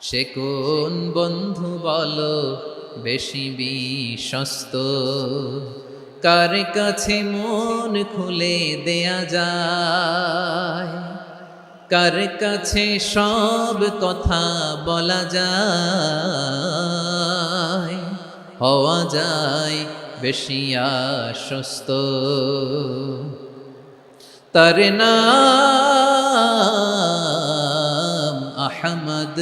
সে কোন বন্ধু বলো বেশি বিশ্বস্ত, কার কাছে মন খুলে দেয়া যায়, কার কাছে সব কথা বলা যায়, হওয়া যায় বেশি আশ্বস্ত। তার নাম আহমদ,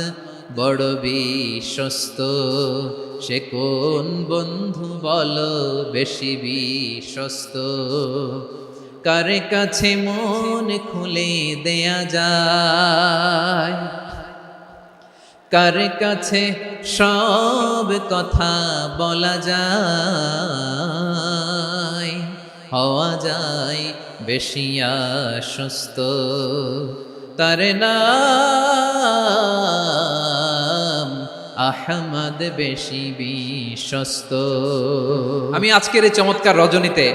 বড় বিশ্বস্ত। সে কোন বন্ধু বলো বেশি বিশ্বস্ত, কার কাছে মন খুলে দেয়া যায়, কার কাছে সব কথা বলা যায়, হওয়া যায় বেশি আশ্বস্ত। তার নাম আহমদ, বেশি বিশ্বস্ত। আমি আজকের এই চমৎকার রজনীতে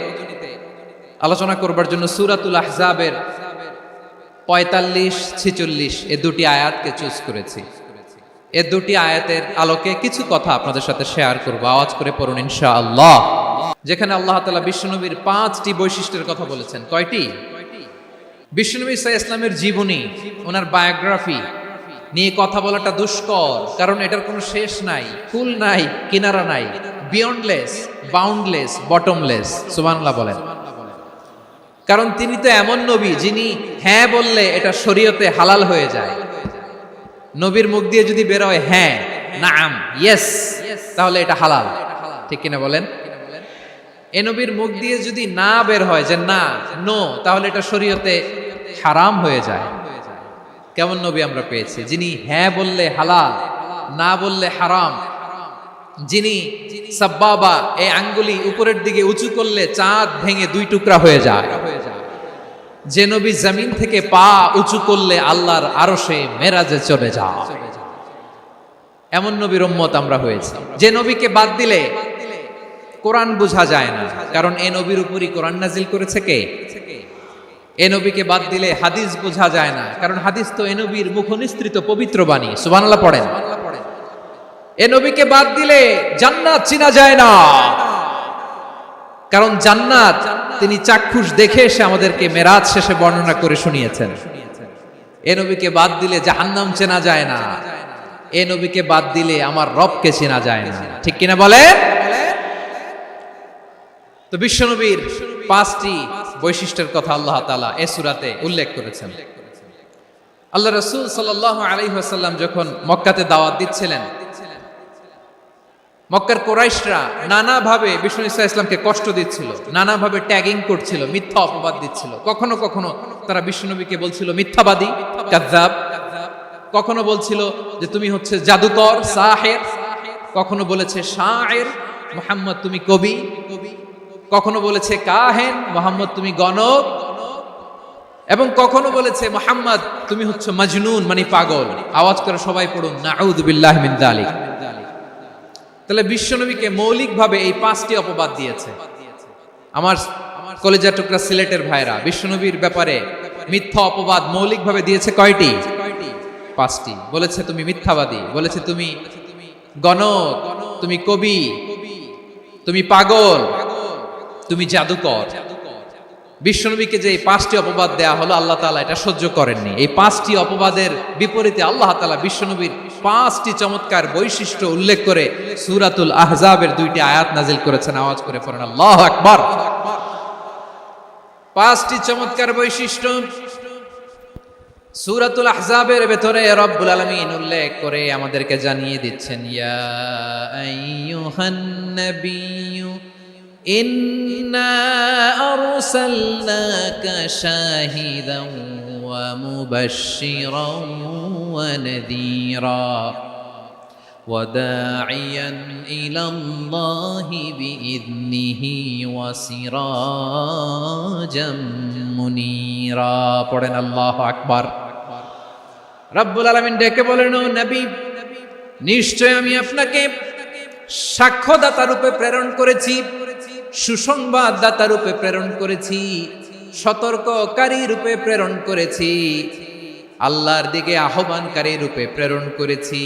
আলোচনা করবার জন্য সূরাতুল আহজাবের 45-46 এ দুটি আয়াতকে চুজ করেছি। এ দুটি আয়াতের আলোকে কিছু কথা আপনাদের সাথে শেয়ার করব। আওয়াজ করে পড়ুন ইনশাআল্লাহ। যেখানে আল্লাহ তাআলা বিশ্বনবীর 5টি বৈশিষ্ট্যের কথা বলেছেন। কয়টি? বিশ্বনবী সাল্লাল্লাহু আলাইহি ওয়াসাল্লামের জীবনী, ওনার বায়োগ্রাফি নিয়ে কথা বলাটা দুষ্কর, কারণ এটার কোনো শেষ নাই, কুল নাই, কিনারা নাই, বিয়ন্ডলেস, বাউন্ডলেস, বটমলেস। সুবহানাল্লাহ বলেন। কারণ তিনি তো এমন নবী যিনি হ্যাঁ বললে এটা শরীয়তে হালাল হয়ে যায়। নবীর মুখ দিয়ে যদি বের হয় হ্যাঁ, নাম, ইয়েস, তাহলে এটা হালাল। ঠিক কিনা বলেন? এ নবীর মুখ দিয়ে যদি না বের হয় যে না, নো, তাহলে এটা শরীয়তে হারাম হয়ে যায়। কেমন নবী আমরা পেয়েছি, যিনি হ্যাঁ বললে হালাল, না বললে হারাম, যিনি সাব্বাবা, এই আঙ্গুলি উপরের দিকে উঁচু করলে চাঁদ ভেঙে 2 টুকরা হয়ে যায়, যে নবী জমিন থেকে পা উঁচু করলে আল্লাহর আরশে মেরাজে চলে যায়, এমন নবীর উম্মত আমরা হয়েছি। যে নবীকে বাদ দিলে কোরআন বোঝা যায় না, কারণ এ নবীর উপরই কোরআন নাজিল করেছে কে? এ নবীকে বাদ দিলে হাদিস বোঝা যায় না, কারণ হাদিস তো এ নবীর মুখনিসৃত পবিত্র বাণী। সুবহানাল্লাহ পড়েন। এ নবীকে বাদ দিলে জান্নাত চিনা যায় না, কারণ জান্নাত তিনি চাক্ষুষ দেখে এসে আমাদেরকে মেরাজ শেষে বর্ণনা করে শুনিয়েছেন। এ নবীকে বাদ দিলে জাহান্নাম চেনা যায় না, এ নবীকে বাদ দিলে আমার রবকে চেনা যায় না। ঠিক কিনা বলে? তো বিশ্বনবীর 5টি বৈশিষ্ট্যের কথা আল্লাহ তাআলা এই সূরাতে উল্লেখ করেছেন। আল্লাহ রাসূল সাল্লাল্লাহু আলাইহি ওয়াসাল্লাম যখন মক্কাতে দাওয়াত দিচ্ছিলেন, মক্কার কুরাইশরা নানাভাবে বিষ্ণু ইসা ইসলামকে কষ্ট দিচ্ছিল, নানাভাবে ট্যাগিং করছিল, মিথ্যা অপবাদ দিচ্ছিল। কখনো কখনো তারা বিশ্বনবীকে বলছিল মিথ্যাবাদী, কাযযাব। কখনো বলছিল যে তুমি হচ্ছে জাদুকর, সাহের। কখনো বলেছে শায়ের, মুহাম্মদ তুমি কবি। কখনো বলেছে কাহেন, মুহাম্মদ তুমি গণক। এবং কখনো বলেছে মুহাম্মদ তুমি হচ্ছে মাজনুন, মানে পাগল। আওয়াজ করে সবাই পড়ুন নাউযু বিল্লাহি মিন যালিক। তাহলে বিশ্বনবীকে মৌলিকভাবে এই 5টি অপবাদ দিয়েছে। আমার কলেজা টুকরা সিলেটের ভাইরা, বিশ্বনবীর ব্যাপারে মিথ্যা অপবাদ মৌলিকভাবে দিয়েছে কয়টি? 5টি। বলেছে তুমি মিথ্যাবাদী, বলেছে তুমি গণক, তুমি কবি, তুমি পাগল, তুমি জাদুকর। বিশ্বনবীকে যে এই 5টি অপবাদ দেয়া হলো, আল্লাহ তাআলা এটা সহ্য করেননি। এই 5টি অপবাদের বিপরীতে আল্লাহ তাআলা বিশ্বনবীর 5টি চমৎকার বৈশিষ্ট্য উল্লেখ করে সূরাতুল আহজাবের 2টি আয়াত নাজিল করেছেন। আওয়াজ করে পড়েন আল্লাহু আকবার। 5টি চমৎকার বৈশিষ্ট্য সূরাতুল আহজাবের ভেতরে রব্বুল আলামিন উল্লেখ করে আমাদেরকে জানিয়ে দিচ্ছেন, ইয়া আইয়ুহান নাবিয়্যু ইন্না আরসালনাকা শাহিদান ওয়া মুবাশশিরান ওয়া নাযীরা ওয়া দাঈয়ান ইলাল্লাহি বিইذনিহি ওয়া সিরাজাম মুনীরা। পড়েন আল্লাহু আকবার। রব্বুল আলামিন ডেকে বলেন, ও নবী, নিশ্চয় আমি আপনাকে সাক্ষ্যদাতা রূপে প্রেরণ করেছি, সুসংবাদদাতা রূপে প্রেরণ করেছি, সতর্ককারী রূপে প্রেরণ করেছি, আল্লাহর দিকে আহ্বানকারী রূপে প্রেরণ করেছি।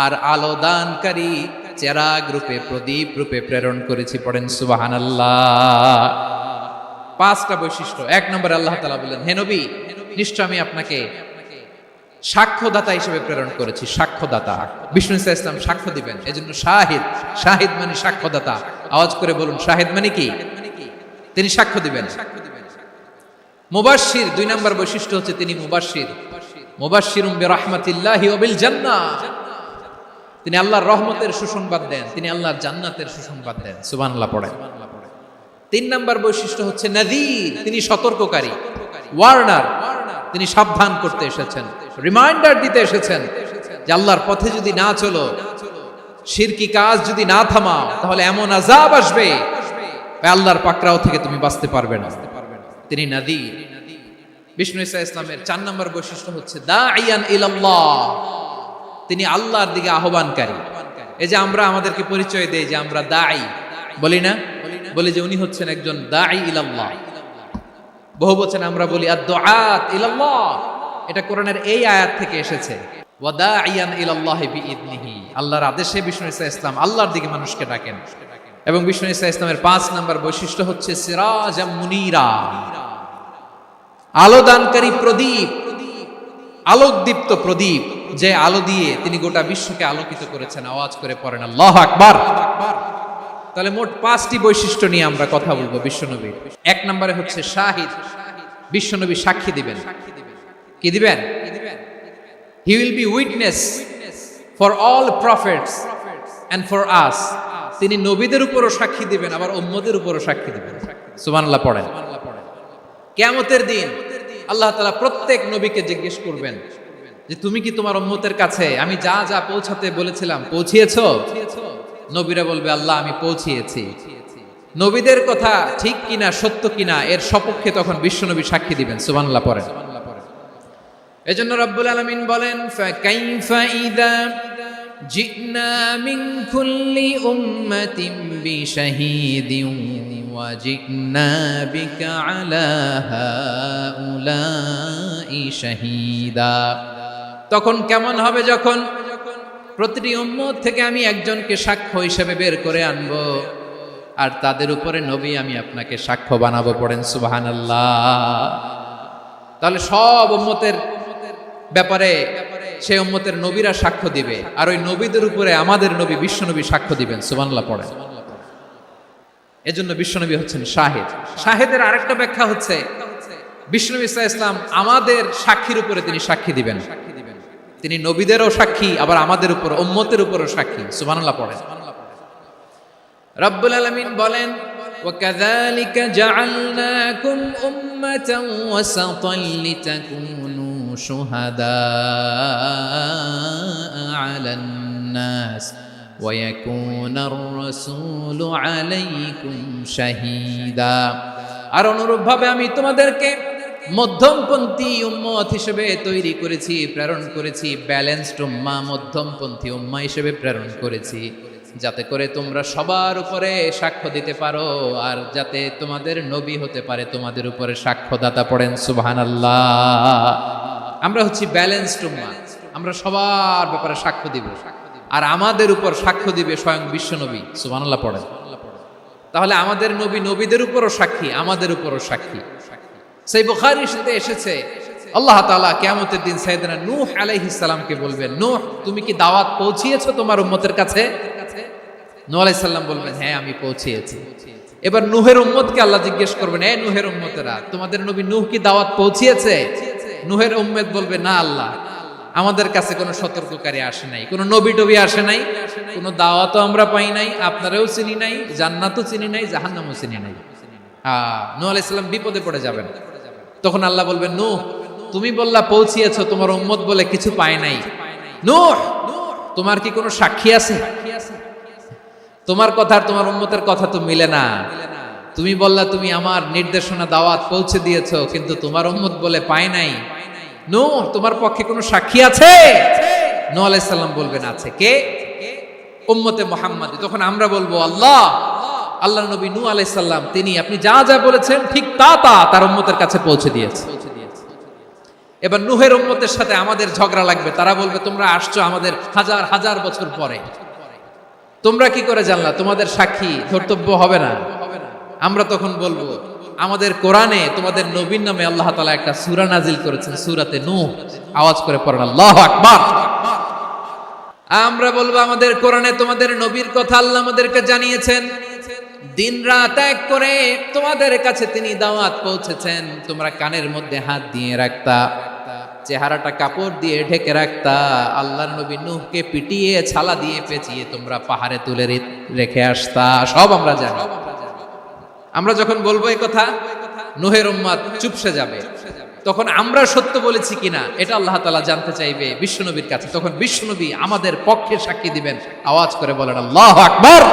আর আলো দানকারী চেরাগ রূপে প্রদীপ রূপে প্রেরণ করেছি। পড়েন সুবহানাল্লাহ। 5টা বৈশিষ্ট্য। 1 নম্বরে আল্লাহ তাআলা বললেন, হে নবী, নিশ্চয় আমি আপনাকে সাক্ষ্যদাতা হিসেবে প্রেরণ করেছি। সাক্ষ্যদাতা, বিষ্ণু ইসা ইসলাম সাক্ষ্য দিবেন, এজন্য শাহিদ। শাহিদ মানে সাক্ষ্যদাতা। আওয়াজ করে বলুন, শাহিদ মানে কি? তিনি সাক্ষ্য দিবেন। মুবাশশির, 2 নম্বর বৈশিষ্ট্য হচ্ছে তিনি মুবাশশির। মুবাশশিরুম বিরাহমাতিল্লাহি ওয়া বিল জান্নাহ, তিনি আল্লাহর রহমতের সুসংবাদ দেন, তিনি আল্লাহর জান্নাতের সুসংবাদ দেন। সুবহানাল্লাহ পড়েন। 3 নম্বর বৈশিষ্ট্য হচ্ছে নাযীর, তিনি সতর্ককারী। ওয়ার্নার, তিনি সাবধান করতে এসেছেন, রিমাইন্ডার দিতে এসেছেন যে আল্লাহর পথে যদি না চলো, শিরকি কাজ যদি না থামাও, তাহলে এমন আযাব আসবে আল্লাহর পাকড়াও থেকে তুমি বাঁচতে পারবে না। তিনি নাযীর। বিষ্ণু ইসা ইসলামের 4 নম্বর বৈশিষ্ট্য হচ্ছে দাঈয়ান ইলাল্লাহ, তিনি আল্লাহর দিকে আহ্বানকারী। এই যে আমরা আমাদেরকে পরিচয় দেই যে আমরা দাঈ, বলি না? বলি যে উনি হচ্ছেন একজন দাঈ ইলাল্লাহ। বহু বচনে আমরা বলি আদ-দুআত ইলাল্লাহ। এটা কোরআনের এই আয়াত থেকে এসেছে, ওয়া দাঈয়ান ইলাল্লাহি বিইذনিহি, আল্লাহর আদেশে বিষ্ণু ইসা ইসলাম আল্লাহর দিকে মানুষকে ডাকেন। এবং বিষ্ণু ইসা ইসলামের 5 নম্বর বৈশিষ্ট্য হচ্ছে সিরাজাম মুনীরা, আলোদানকারী প্রদীপ, আলোকদীপ্ত প্রদীপ, যে আলো দিয়ে তিনি গোটা বিশ্বকে আলোকিত করেছেন। আওয়াজ করে পড়েন আল্লাহু আকবার। তাহলে মোট 5টি বৈশিষ্ট্য নিয়ে আমরা কথা বলবো বিশ্বনবীর। 1 নম্বরে হচ্ছে শাহিদ, বিশ্বনবী সাক্ষী দিবেন। কি দিবেন? He will be witness for all prophets and for us, তিনি নবীদের উপরও সাক্ষী দিবেন, আবার উম্মতের উপরও সাক্ষী দিবেন। সুবহানাল্লাহ পড়েন। কিয়ামতের দিন আল্লাহ তাআলা প্রত্যেক নবীকে জিজ্ঞেস করবেন যে তুমি কি তোমার উম্মতের কাছে আমি যা যা পৌঁছাতে বলেছিলাম পৌঁছিয়েছো? নবীরা বলবে আল্লাহ আমি পৌঁছিয়েছি। নবীদের কথা ঠিক কিনা, সত্য কিনা, এর সপক্ষে তখন বিশ্বনবী সাক্ষী দিবেন। সুবহানাল্লাহ পড়েন। এজন্য রব্বুল আলামিন বলেন, ফাকাইফা ইযা জিনা মিন কুল্লি উম্মাতিন বিশাহীদিন ওয়া জিনা বিকা আলা হাউলাই শাহীদা। তখন কেমন হবে যখন প্রতিটি উম্মত থেকে আমি একজনকে সাক্ষ্য হিসেবে বের করে আনবো, আর তাদের উপরে নবী আমি আপনাকে সাক্ষ্য বানাবো। পড়েন সুবহানাল্লাহ। তাহলে সব উম্মতের ব্যাপারে সেই উম্মতের নবীরা সাক্ষ্য দিবে, আর ওই নবীদের উপরে আমাদের নবী বিশ্বনবী সাক্ষ্য দিবেন। সুবহানাল্লাহ পড়েন। এজন্য বিশ্বনবী হচ্ছেন শাহিদ। শাহিদের আরেকটা ব্যাখ্যা হচ্ছে বিশ্বনবী সাল্লাল্লাহু আলাইহি ওয়াসাল্লাম আমাদের সাক্ষীর উপরে তিনি সাক্ষী দিবেন। তিনি নবীদেরও সাক্ষী, আবার আমাদের উপর উম্মতের উপরও সাক্ষী। সুবহানাল্লাহ পড়েন। রব্বুল আলামিন বলেন, وَكَذَلِكَ جَعَلْنَاكُمْ أُمَّةً وَسَطًا لِتَكُونُوا شُهَدَاءَ عَلَى النَّاسِ وَيَكُونَ الرَّسُولُ عَلَيْكُمْ شَهِيدًا। আর অনুরূপভাবে আমি তোমাদেরকে মধ্যমপন্থী উম্মত হিসেবে তৈরি করেছি, প্রেরণ করেছি। ব্যালেন্সড উম্মাহ, মধ্যমপন্থী উম্মাহ হিসেবে প্রেরণ করেছি, যাতে করে তোমরা সবার উপরে সাক্ষ্য দিতে পারো, আর যাতে তোমাদের নবী হতে পারে তোমাদের উপরে সাক্ষ্যদাতা। পড়েন সুবহানাল্লাহ। আমরা হচ্ছি ব্যালেন্সড উম্মাহ, আমরা সবার ব্যাপারে সাক্ষ্য দিব, আর আমাদের উপর সাক্ষ্য দিবে স্বয়ং বিশ্বনবী। সুবহানাল্লাহ পড়েন। তাহলে আমাদের নবী নবীদের উপরও সাক্ষী, আমাদের উপরও সাক্ষী। সেই বুখারীর সাথে এসেছে আল্লাহ তাআলা কিয়ামতের দিন সাইয়েদনা নূহ আলাইহিস সালামকে বলবেন, নূহ তুমি কি দাওয়াত পৌঁছিয়েছো তোমার উম্মতের কাছে? নূহ আলাইহিস সালাম বলবেন, হ্যাঁ আমি পৌঁছিয়েছি। এবার নূহের উম্মতকে আল্লাহ জিজ্ঞেস করবেন, এ নূহের উম্মতেরা, তোমাদের নবী নূহ কি দাওয়াত পৌঁছিয়েছে? নূহের উম্মত বলবে, না আল্লাহ, আমাদের কাছে কোনো সতর্ককারী আসে নাই, কোনো নবী টবি আসে নাই, কোনো দাওয়াতও আমরা পাই নাই, আপনারাও চিনি নাই, জান্নাতও চিনি নাই, জাহান্নামও চিনি নাই। নূহ আলাইহিস সালাম বিপদে পড়ে যাবেন। তখন আল্লাহ বলবেন, নূহ তুমি বললা পৌঁছিয়েছো, তোমার উম্মত বলে কিছু পায় নাই। নূহ তোমার কি কোনো সাক্ষী আছে? তোমার কথা আর তোমার উম্মতের কথা তো মিলে না। তুমি বললা তুমি আমার নির্দেশনা দাওয়াত পৌঁছে দিয়েছো, কিন্তু তোমার উম্মত বলে পায় নাই। নূহ তোমার পক্ষে কোনো সাক্ষী আছে? নূহ আলাইহিস সালাম বলবেন, আছে। কে? উম্মতে মুহাম্মাদী। তখন আমরা বলবো, আল্লাহ নবী নূহ আলাইহিস সালাম তিনি আপনি যা যা বলেছেন ঠিক তা তার উম্মতের কাছে পৌঁছে দিয়েছে। এবার নূহের উম্মতের সাথে আমাদের ঝগড়া লাগবে, তারা বলবে তোমরা আসছো আমাদের হাজার হাজার বছর পরে, তোমরা কি করে জানলা? তোমাদের সাক্ষী ধর্তব্য হবে না? আমরা তখন বলবো আমাদের কোরআনে তোমাদের নবীর নামে আল্লাহ তাআলা একটা সূরা নাজিল করেছেন, সূরাতে নূহ। আওয়াজ করে পড়েন আল্লাহু আকবার। আমরা বলবো আমাদের কোরআনে তোমাদের নবীর কথা আল্লাহ আমাদেরকে জানিয়েছেন, দিন রাত এক করে তোমাদের কাছে তিনি দাওয়াত পৌঁছেছেন, তোমরা কানের মধ্যে হাত দিয়ে রাখতা, চেহারাটা কাপড় দিয়ে ঢেকে রাখতা, আল্লাহর নবী নূহকে পিটিয়ে ছালা দিয়ে পেঁচিয়ে তোমরা পাহাড়ে তুলে রেখে আসতা, সব আমরা জানি। আমরা যখন বলবো এই কথা, নূহের উম্মত চুপসে যাবে। তখন আমরা সত্য বলেছি কিনা এটা আল্লাহ তাআলা জানতে চাইবে বিশ্বনবীর কাছে, তখন বিশ্বনবী আমাদের পক্ষে সাক্ষী দিবেন। আওয়াজ করে বলেন আল্লাহু আকবার।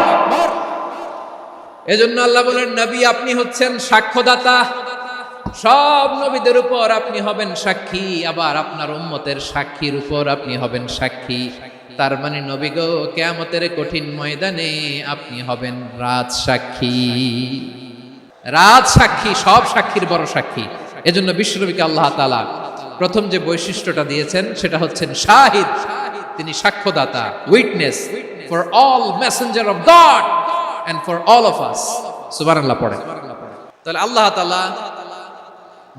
এজন্য আল্লাহ বলেন, নবী আপনি হচ্ছেন সাক্ষ্যদাতা, সব নবীদের উপর আপনি হবেন সাক্ষী, আবার আপনার উম্মতের সাক্ষীর উপর আপনি হবেন সাক্ষী। তার মানে নবী গো, কিয়ামতের কঠিন ময়দানে আপনি হবেন রাজ সাক্ষী। রাজ সাক্ষী, সব সাক্ষীর বড় সাক্ষী। এজন্য বিশ্বনবীকে আল্লাহ তাআলা প্রথম যে বৈশিষ্ট্যটা দিয়েছেন সেটা হচ্ছেন শাহিদ। তিনি সাক্ষ্যদাতা, witness for all messenger of God and for all of us। সুবহানাল্লাহ পড়ে। তাহলে আল্লাহ তাআলা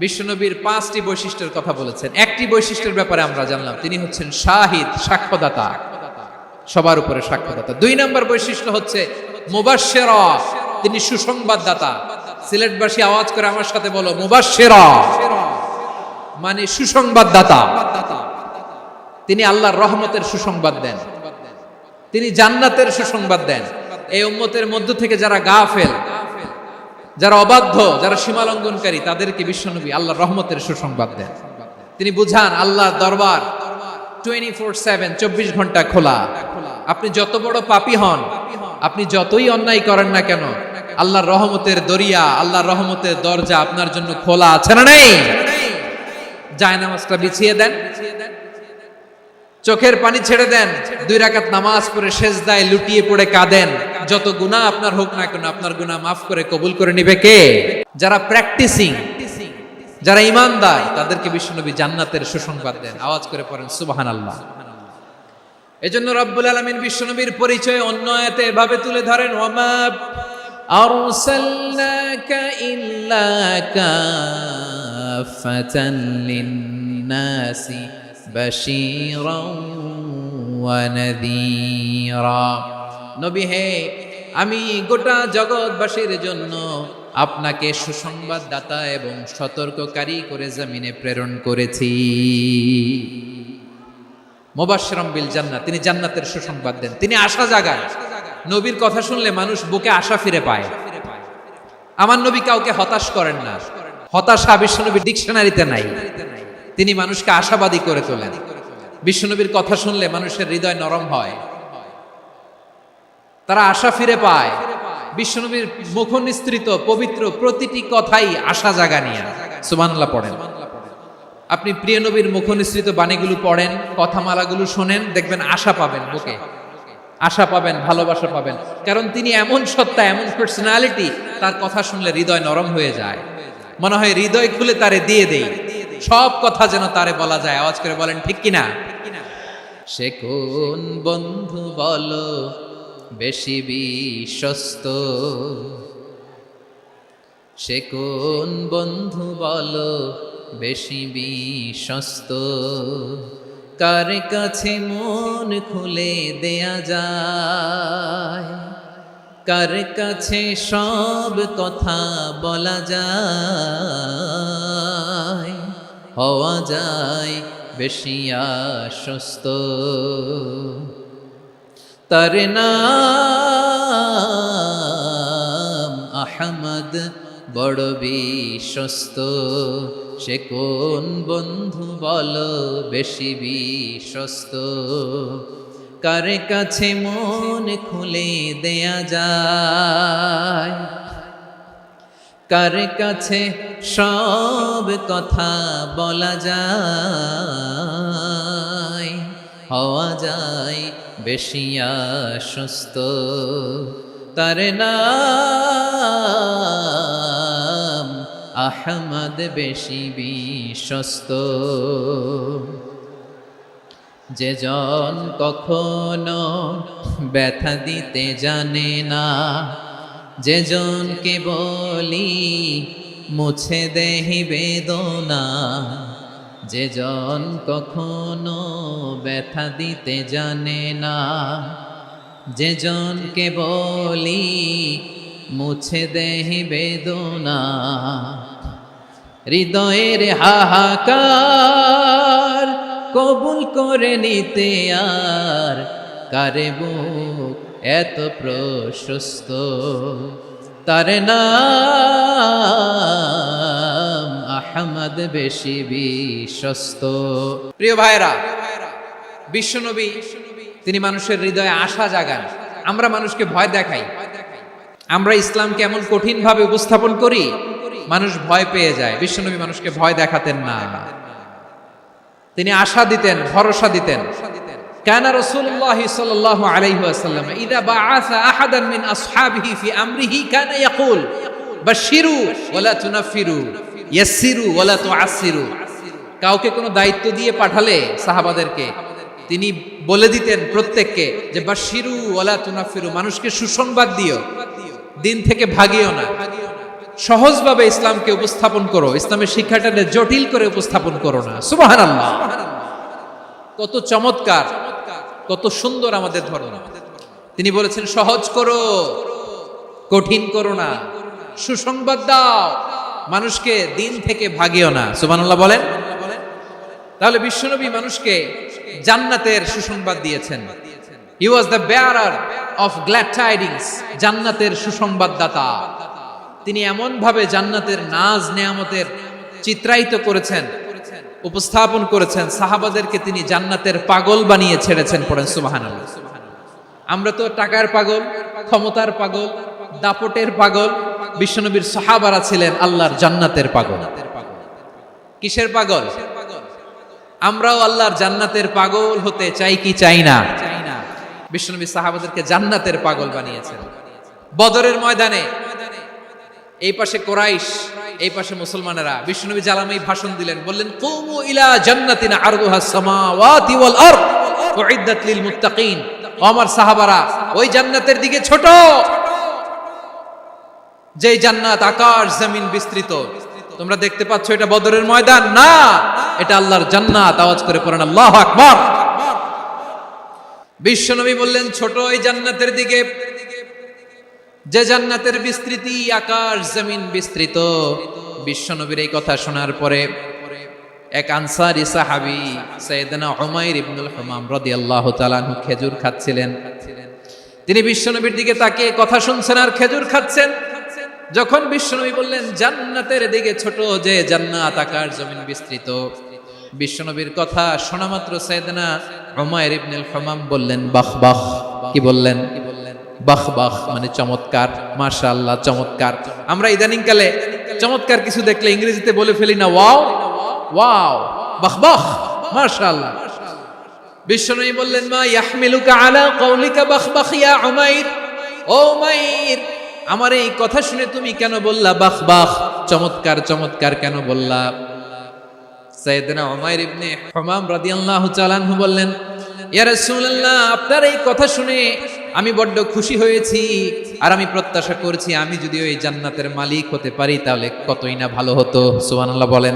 বিশ্বনবীর 5টি বৈশিষ্ট্যের কথা বলেছেন। একটি বৈশিষ্ট্যের ব্যাপারে আমরা জানলাম, তিনি হচ্ছেন শাহিদ, সাক্ষ্যদাতা, সবার উপরে সাক্ষ্যদাতা। 2 নম্বর বৈশিষ্ট্য হচ্ছে মুবাশশিরা, তিনি সুসংবাদদাতা। সিলেটবাসী আওয়াজ করে আমার সাথে বলো, মুবাশশিরা মানে সুসংবাদদাতা। তিনি আল্লাহর রহমতের সুসংবাদ দেন, তিনি জান্নাতের সুসংবাদ দেন। এই উম্মতের মধ্য থেকে যারা গাফেল, যারা অবাধ্য, যারা সীমালঙ্ঘনকারী, তাদেরকে বিশ্বনবী আল্লাহর রহমতের সুসংবাদ দেন। তিনি বুঝান আল্লাহর দরবার 24/7, 24 ঘন্টা খোলা। আপনি যত বড় পাপী হন, আপনি যতই অন্যায় করেন না কেন, আল্লাহর রহমতের দরিয়া, আল্লাহর রহমতের দরজা আপনার জন্য খোলা আছে না নেই? জায়নামাজটা বিছিয়ে দেন, চোখের পানি ছেড়ে দেন, 2 রাকাত নামাজ পড়ে সেজদায় লুটিয়ে পড়ে কাঁদেন। যত গুনাহ আপনার হোক না কেন, আপনার গুনাহ মাফ করে কবুল করে নিবে কে? যারা প্র্যাকটিসিং, যারা ঈমানদার, তাদেরকে বিশ্বনবী জান্নাতের সুসংবাদ দেন। আওয়াজ করে পড়েন সুবহানাল্লাহ। এজন্য রব্বুল আলামিন বিশ্বনবীর পরিচয় অন্য আয়াতে এভাবে তুলে ধরেন, ওয়ামা আরসালনাকা ইল্লা কাফাতান লিন-নাসি বাশীরাও ওয়া নাযীরা। নবী হে, আমি গোটা জগৎবাসীর জন্য আপনাকে সুসংবাদদাতা এবং সতর্ককারী করে জমিনে প্রেরণ করেছি। মুবাশশিরাম বিল জান্নাত, তিনি জান্নাতের সুসংবাদ দেন, তিনি আশা জাগান। নবীর কথা শুনলে মানুষ বুকে আশা ফিরে পায়। আমার নবী কাউকে হতাশ করেন না, হতাশা বিশ্বনবীর ডিকশনারিতে নাই। তিনি মানুষকে আশাবাদী করে তোলেন। বিশ্বনবীর কথা শুনলে মানুষের হৃদয় নরম হয়, তারা আশা ফিরে পায়। বিশ্বনবীর মুখ নিঃসৃত পবিত্র প্রতিটি কথাই আশা জাগানিয়া। সুবহানাল্লাহ পড়েন। আপনি প্রিয় নবীর মুখ নিঃসৃত বাণীগুলো পড়েন, কথামালাগুলো শোনেন, দেখবেন আশা পাবেন, বুকে আশা পাবেন, ভালোবাসা পাবেন। কারণ তিনি এমন সত্তা, এমন পার্সোনালিটি, তার কথা শুনলে হৃদয় নরম হয়ে যায়। মনে হয় হৃদয় খুলে তারে দিয়ে দেই, সব কথা যেন তারে বলা যায়। আওয়াজ করে বলেন ঠিক কিনা? সে কোন বন্ধু বলো বেশি বিশ্বস্ত, সে কোন বন্ধু বলো বেশি বিশ্বস্ত, কার কাছে মন খুলে দেয়া যায়, কার কাছে সব কথা বলা যায়, হওয়া যায় বেশি আশ্বস্ত। তার নাম আহমদ, বড় বিশ্বস্ত। সে কোন বন্ধু বলো বেশি বিশ্বস্ত, কার কাছে মন খুলে দেয়া যায়, কার কাছে সব কথা বলা যায়, হওয়া যায় বেশি আশ্বস্ত। তার নাম আহমদ বেশি বিশ্বস্ত। যে জন কখনো ব্যথা দিতে জানে না, যে জনকে বলি মুছে দেহি বেদনা, যে জন কখনো ব্যথা দিতে জানে না, যে জনকে বলি মুছে দেহি বেদনা, হৃদয়ের হাহাকার কবুল করে নিতে আর কারে বুক এত প্রশস্ত, তার নাম আহমদ বেশি বিশ্বস্ত। প্রিয় ভাইরা, বিশ্বনবী তিনি মানুষের হৃদয়ে আশা জাগান। আমরা মানুষকে ভয় দেখাই, আমরা ইসলামকে এমন কঠিন ভাবে উপস্থাপন করি মানুষ ভয় পেয়ে যায়। বিশ্বনবী মানুষকে ভয় দেখাতেন না, তিনি আশা দিতেন, ভরসা দিতেন। কানা রাসূলুল্লাহ সাল্লাল্লাহু আলাইহি ওয়াসাল্লাম ইযা বাআসা আহাদান মিন আসহাবিহি ফি আমরিহি কানা ইয়াকুল বাশশিরু ওয়ালা তুনাফিরু ইয়াসসিরু ওয়ালা তুআসসিরু। কাউকে কোনো দায়িত্ব দিয়ে পাঠালে সাহাবাদেরকে তিনি বলে দিতেন প্রত্যেককে যে বাশশিরু ওয়ালা তুনাফিরু, মানুষকে সুসংবাদ দিও, দিন থেকে ভাগিও না, সহজভাবে ইসলামকে উপস্থাপন করো, ইসলামের শিক্ষাটাকে জটিল করে উপস্থাপন করো না। সুবহানাল্লাহ, কত চমৎকার, কত সুন্দর আমাদের ধর্ম। তিনি বলেছেন সহজ করো, কঠিন করো না, সুসংবাদ দাও, মানুষকে দিন থেকে ভাগিও না। সুবহানাল্লাহ বলেন। তাহলে বিশ্বনবী মানুষকে জান্নাতের সুসংবাদ দিয়েছেন। He was the bearer of glad tidings, জান্নাতের সুসংবাদদাতা। তিনি এমন ভাবে জান্নাতের নাজ নেয়ামতের চিত্রায়িত করেছেন, উপস্থাপন করেছেন, সাহাবাদেরকে তিনি জান্নাতের পাগল বানিয়ে ছেড়েছেন। পড়েন সুবহানাল্লাহ। আমরা তো টাকার পাগল, ক্ষমতার পাগল, দাপটের পাগল। বিশ্বনবীর সাহাবারা ছিলেন আল্লাহর জান্নাতের পাগল। কিসের পাগল? আমরাও আল্লাহর জান্নাতের পাগল হতে চাই কি চাই না? বিশ্বনবী সাহাবাদেরকে জান্নাতের পাগল বানিয়েছেন। বদরের ময়দানে এই পাশে কোরাইশ, এই পাশে মুসলমানেরা। বিশ্বনবী জালামাই ভাষণ দিলেন, বললেন কুমু ইলা জান্নাতিন আরদুহাস সামাওয়াতি ওয়াল আরদ উইদ্দাত লিল মুত্তাকিন। ও আমার সাহাবারা, ওই জান্নাতের দিকে ছোট, যেই জান্নাত আকাশ জমিন বিস্তৃত। তোমরা দেখতে পাচ্ছ এটা বদরের ময়দান না, এটা আল্লাহর জান্নাত। আওয়াজ করে পড়েন আল্লাহু আকবার। বিশ্বনবী বললেন ছোট এই জান্নাতের দিকে, যে জান্নাতের বিস্তৃতি আকাশ জমিন বিস্তৃত। বিশ্বনবীর এই কথা শোনার পরে এক আনসারী সাহাবী সাইয়েদনা উমাইর ইবনুল হুমাম রাদিয়াল্লাহু তাআলা আনহু খেজুর খাচ্ছিলেন। তিনি বিশ্বনবীর দিকে তাকিয়ে কথা শুনছেন আর খেজুর খাচ্ছেন। যখন বিশ্বনবী বললেন জান্নাতের দিকে ছোট, যে জান্নাত আকাশ জমিন বিস্তৃত, বিশ্বনবীর কথা শোনা মাত্র সাইয়েদনা উমাইর ইবনুল হুমাম বললেন বাহ বাহ। কি বললেন? বাহ বাহ মানে চমৎকার, মাশাআল্লাহ চমৎকার। আমরা ইদানিং কালে চমৎকার কিছু দেখলে ইংরেজিতে বলে ফেলি না ওয়াও ওয়াও, বাহ বাহ, মাশাআল্লাহ। বিশ্বনবী বললেন মা ইয়াহমিলুকা আলা কওলিকা বাহ বাহ ইয়া উমাইর। ও উমাইর, আমার এই কথা শুনে তুমি কেন বললা বাহ বাহ, চমৎকার চমৎকার কেন বললা? সাইয়েদনা উমাইর ইবনে হুমাম রাদিয়াল্লাহু তাআলা আনহু বললেন ইয়া রাসূলুল্লাহ, আপনার এই কথা শুনে আমি বড্ড খুশি হয়েছি, আর আমি প্রত্যাশা করছি আমি যদি ওই জান্নাতের মালিক হতে পারি তাহলে কতই না ভালো হতো। সুবহানাল্লাহ বলেন।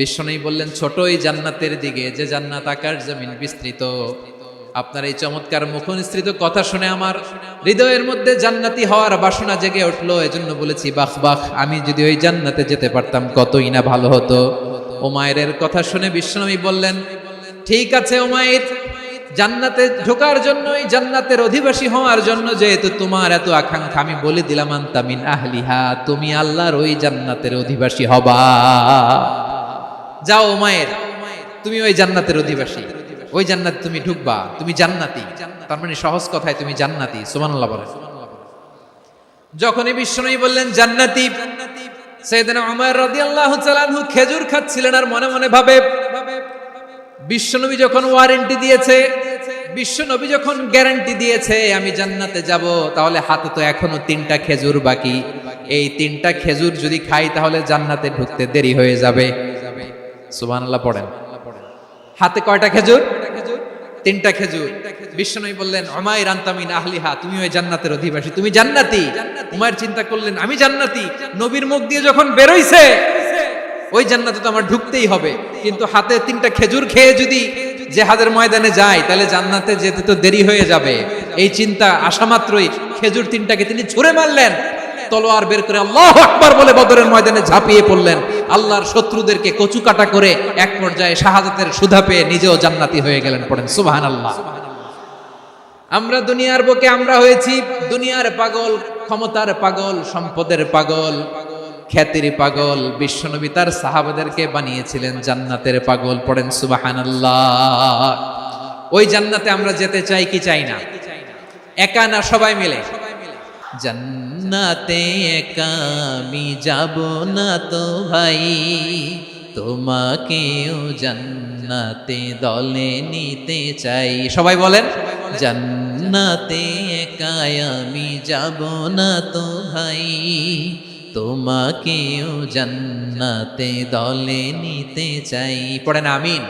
বিশ্বনবী বললেন ছোট এই জান্নাতের দিকে, যে জান্নাত আকাশ জমিন বিস্তৃত। আপনার এই চমৎকার মুখনিসৃত কথা শুনে আমার হৃদয়ের মধ্যে জান্নাতি হওয়ার বাসনা জেগে উঠলো, এজন্য বলেছি বাহ বাহ, আমি যদি ওই জান্নাতে যেতে পারতাম কতই না ভালো হতো। উমাইরের কথা শুনে বিশ্বনবী বললেন ঠিক আছে উমাইর, জান্নাতে ঢোকার জন্য, এই জান্নাতের অধিবাসী হওয়ার জন্য যেহেতু তোমার এত আকাঙ্ক্ষা, আমি বলে দিলাম আনতা মিন আহলিহা, তুমি আল্লাহর ওই জান্নাতের অধিবাসী হবা। যাও উমাইর, তুমি ওই জান্নাতের অধিবাসী, ওই জান্নাতে তুমি ঢুকবা, তুমি জান্নাতি। তার মানে সহজ কথায় তুমি জান্নাতি। সুবহানাল্লাহ বলেন। যখনই বিশ্বনবী বললেন জান্নাতি, সাইয়েদনা উমর রাদিয়াল্লাহু তাআলা আনহু খেজুর খাচ্ছিলেন আর মনে মনে ভাবে বিশ্বনবী যখন ওয়ারেন্টি দিয়েছে, বিশ্বনবী যখন গ্যারান্টি দিয়েছে আমি জান্নাতে যাব, তাহলে হাতে তো এখনো 3টা খেজুর বাকি। এই 3টা খেজুর যদি খাই তাহলে জান্নাতে ঢুকতে দেরি হয়ে যাবে। সুবহানাল্লাহ পড়েন। হাতে কয়টা খেজুর? 3টা খেজুর। বিশ্বনবী বললেন উমাইর আনতা মিন আহলিহা, তুমি ওই জান্নাতের অধিবাসী, তুমি জান্নাতি। উমাইর চিন্তা করলেন আমি জান্নাতি, নবীর মুখ দিয়ে যখন বের হইছে ওই জান্নাতে তো আমার ঢুকতেই হবে, কিন্তু হাতে 3টা খেজুর খেয়ে যদি জিহাদের ময়দানে যাই তাহলে জান্নাতে যেতে তো দেরি হয়ে যাবে। এই চিন্তা আসা মাত্রই খেজুর 3টাকে তিনি ছুঁড়ে মারলেন, তলোয়ার বের করে আল্লাহু আকবার বলে বদরের ময়দানে ঝাঁপিয়ে পড়লেন। আল্লাহর শত্রুদেরকে কচুকাটা করে এক পর্যায়ে শাহাদাতের সুধা পেয়ে নিজেও জান্নাতি হয়ে গেলেন। পড়েন সুবহানাল্লাহ। আমরা দুনিয়ার বুকে আমরা হয়েছি দুনিয়ার পাগল, ক্ষমতার পাগল, সম্পদের পাগল, খ্যাতির পাগল। বিশ্বনবী তার সাহাবাদেরকে বানিয়েছিলেন জান্নাতের পাগল। পড়েন সুবহানাল্লাহ। ওই জান্নাতে আমরা যেতে চাই কি চাই না? একা না সবাই মিলে? জান্নাতে একা আমি যাব না তো ভাই, তোমাকেও জান্নাতে দলে নিতে চাই। সবাই বলেন জান্নাতে একা আমি যাব না তো ভাই, তোমাকেও জান্নাতে দলে নিতে চাই। পড়েন আমিন।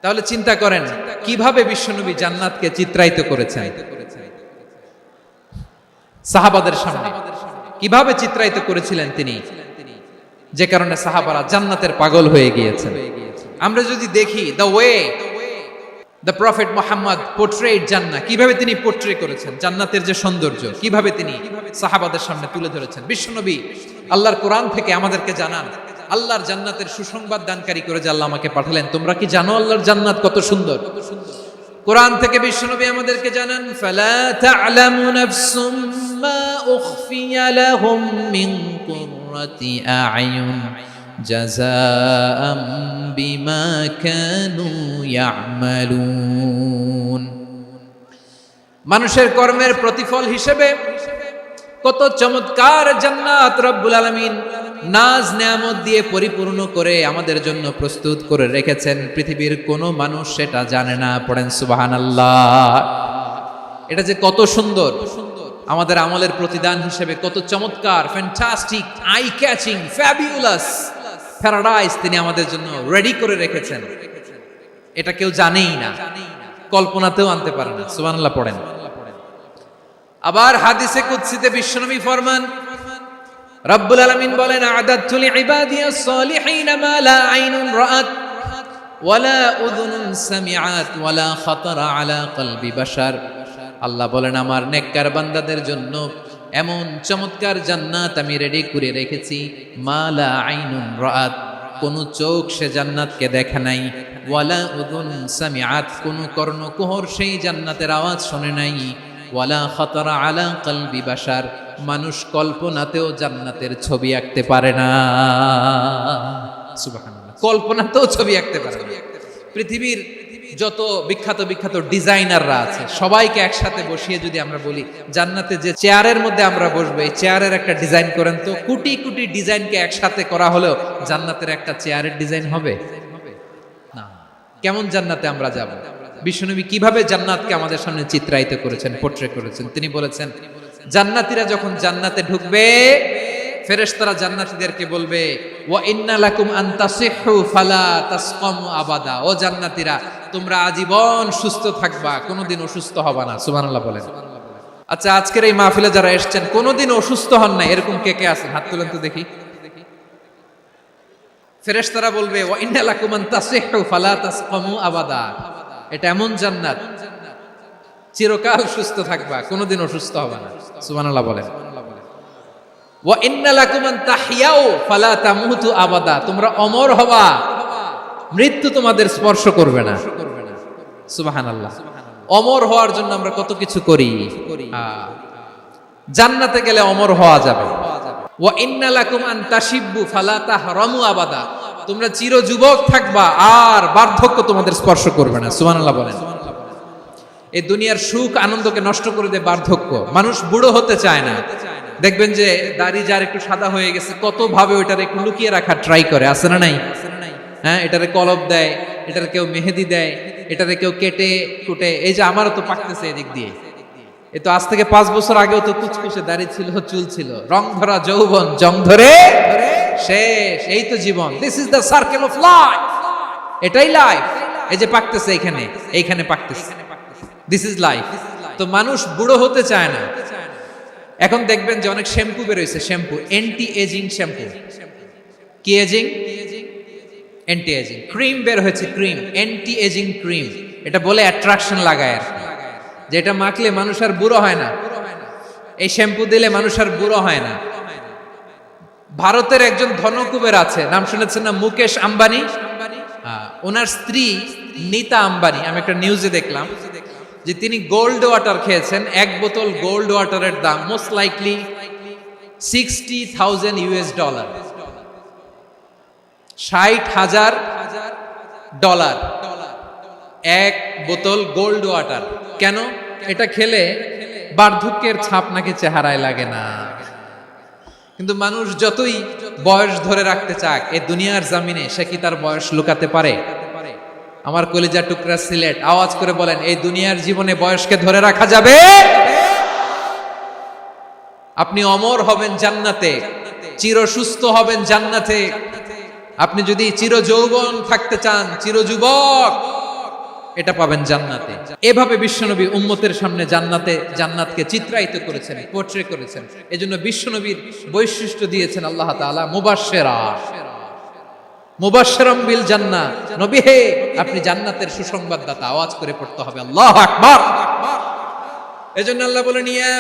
তাহলে চিন্তা করেন কিভাবে বিশ্বনবী জান্নাতকে চিত্রায়িত করেছেন সাহাবাদের সামনে, কিভাবে চিত্রায়িত করেছিলেন তিনি, যে কারণে সাহাবারা জান্নাতের পাগল হয়ে গিয়েছেন। আমরা যদি দেখি the way the prophet Muhammad portrait জান্নাত, কিভাবে তিনি পোর্ট্রে করেছেন জান্নাতের যে সৌন্দর্য, কিভাবে তিনি সাহাবাদের সামনে তুলে ধরেছেন। বিশ্বনবী আল্লাহর কোরআন থেকে আমাদেরকে জানান আল্লাহর জান্নাতের সুসংবাদ দানকারী করে যে আল্লাহ আমাকে পাঠালেন। তোমরা কি জানো আল্লাহর জান্নাত কত সুন্দর? কোরআন থেকে বিশ্বনবী আমাদেরকে জানান ফালা তা'লামু নাফসুম মা উখফিয়া লাহুম মিন কুররাতি আ'য়ুন জাযাআম বিমা কানু ইয়া'মালুন। মানুষের কর্মের প্রতিফল হিসেবে কত চমৎকার জান্নাত রব্বুল আলামিন নাজ নেয়ামত দিয়ে পরিপূর্ণ করে আমাদের জন্য প্রস্তুত করে রেখেছেন। পৃথিবীর কোনো মানুষ সেটা জানে না। পড়েন সুবহানাল্লাহ। এটা যে কত সুন্দর, আমাদের আমলের প্রতিদান হিসেবে কত চমৎকার, fantastic, eye catching, fabulous paradise তিনি আমাদের জন্য রেডি করে রেখেছেন। এটা কেউ জানেই না, কল্পনাতেও আনতে পারে না। সুবহানাল্লাহ পড়েন। আবার হাদিসে কুদসিতে বিশ্বনবী ফরমান, রব্বুল আলামিন বলেন আ'দাদতু লিইবাদিয়াস সালিহিন মা লা আইনুন রাআত ওয়ালা উযুনুন সামিআত ওয়ালা খাতারা আলা কলবি বাশার। আল্লাহ বলেন আমার নেককার বান্দাদের জন্য এমন চমৎকার জান্নাত আমি রেডি করে রেখেছি, মা লা আইনুন রাআত, কোন চোখ সে জান্নাতকে দেখে নাই, ওয়ালা উযুন সামিআত, কোন কর্ণকুহর সেই জান্নাতের আওয়াজ শুনে নাই, ওয়ালা খাতারা আলা কলবি বাশার, মানুষ কল্পনাতেও জান্নাতের ছবি আঁকতে পারে না। সুবহানাল্লাহ। কল্পনাতেও ছবি আঁকতে পারে না। পৃথিবীর যত বিখ্যাত বিখ্যাত ডিজাইনাররা আছে সবাইকে একসাথে বসিয়ে যদি আমরা বলি জান্নাতে যে চেয়ারের মধ্যে আমরা বসবো এই চেয়ারের একটা ডিজাইন করেন, তো কোটি কোটি ডিজাইনকে একসাথে করা হলেও জান্নাতের একটা চেয়ারের ডিজাইন হবে না। কেমন জান্নাতে আমরা যাব? বিশ্বনবী কিভাবে জান্নাতকে আমাদের সামনে চিত্রায়িত করেছেন, পোর্ট্রে করেছেন। তিনি বলেছেন জান্নাতীরা যখন জান্নাতে ঢুকবে ফেরেশতারা জান্নাতীদেরকে বলবে ওয়া ইন্না লাকুম আন তাসিহু ফালা তাসকামু আবাদা, ও জান্নাতীরা তোমরা আজীবন সুস্থ থাকবা, কোনোদিন অসুস্থ হবা না। সুবহানাল্লাহ বলেন। আচ্ছা আজকের এই মাহফিলে যারা এসেছেন কোনোদিন অসুস্থ হন না এরকম কে কে আছেন? হাত তুলেন তো দেখি। ফেরেশতারা বলবে ওয়া ইন্না লাকুম আন তাসিহু ফালা তাসকামু আবাদা, এটা এমন জান্নাত চিরকাল সুস্থ থাকবা, কোনোদিন অসুস্থ হবে না। সুবহানাল্লাহ বলেন। ওয়া ইন্না লাকুম আন তাহইয়াউ ফালা তামুতু আবাদা, তোমরা অমর হবা, মৃত্যু তোমাদের স্পর্শ করবে না। সুবহানাল্লাহ। অমর হওয়ার জন্য আমরা কত কিছু করি, জান্নাতে গেলে অমর হওয়া যাবে। ওয়া ইন্না লাকুম আন তাশিব্বু ফালা তাহরামু আবাদা, তোমরা চির যুবক থাকবা আর বার্ধক্য তোমাদের স্পর্শ করবে না। সুবহানাল্লাহ বলেন। এই দুনিয়ার সুখ আনন্দকে নষ্ট করে দেয় বার্ধক্য। মানুষ বুড়ো হতে চায় না। দেখবেন যে দাড়ি যার একটু সাদা হয়ে গেছে কত ভাবে ওইটার একটু লুকিয়ে রাখার ট্রাই করে, আছে না নাই? হ্যাঁ, এটারে কলব দেয়, এটারে কেউ মেহেদি দেয়, এটারে কেউ কেটে কুটে। এই যে আমারও তো পাকতেছে এদিক দিয়ে, এ তো আজ থেকে 5 বছর আগেও তো কুচকুচে দাড়ি ছিল, চুল ছিল, রং ধরা যৌবন, জং ধরে শেষ। এই তো জীবন। This is the circle of life. এটাই লাইফ। এই যে পাকতেছে এইখানে পাকতেছে, দিস ইজ লাইফ। তো মানুষ বুড়ো হতে চায় না। এখন দেখবেন যে অনেক শ্যাম্পু বেরোইছে, শ্যাম্পু অ্যান্টি এজিং শ্যাম্পু। কি এজিং? Anti aging. ক্রিম বের হয়েছে, ক্রিম অ্যান্টি এজিং ক্রিম। এটা বলে অ্যাট্রাকশন লাগায় আর কি, যে এটা মাখলে মানুষ আর বুড়ো হয় না, এই শ্যাম্পু দিলে মানুষ আর বুড়ো হয় না। ভারতের একজন ধনকুবের আছে, নাম শুনেছেন না? মুকেশ আম্বানি। ওনার স্ত্রী নীতা আম্বানি, আমি একটা নিউজে দেখলাম যে তিনি গোল্ড ওয়াটার খেয়েছেন। 1 বোতল গোল্ড ওয়াটারের দাম মোস্ট লাইকলি $60,000 $60,000 1 বোতল গোল্ড ওয়াটার। কেন? এটা খেলে বার্ধক্যের ছাপ নাকি চেহারায় লাগে না। কিন্তু মানুষ যতই বয়স ধরে রাখতে চাক এই দুনিয়ার জামিনে, সে কি তার বয়স লুকাতে পারে? আমার কলিজা টুকরা সিলেট, আওয়াজ করে বলেন, এই দুনিয়ার জীবনে বয়সকে ধরে রাখা যাবে? আপনি অমর হবেন জান্নাতে, চির সুস্থ হবেন জান্নাতে। আপনি যদি চির যৌবন থাকতে চান, চির যুবক, এটা পাবেন জান্নাতে। এভাবে বিশ্বনবী উম্মতের সামনে জান্নাতকে চিত্রায়িত করেছেন, পোর্ট্রে করেছেন। এজন্য বিশ্বনবীর বৈশিষ্ট্য দিয়েছেন আল্লাহ তাআলা মুবাশশিরাম বিল জান্নাহ। নবী হে, আপনি জান্নাতের সুসংবাদদাতা। আওয়াজ করে পড়তে হবে আল্লাহু আকবার। এজন্য আল্লাহ বলেন, ইয়া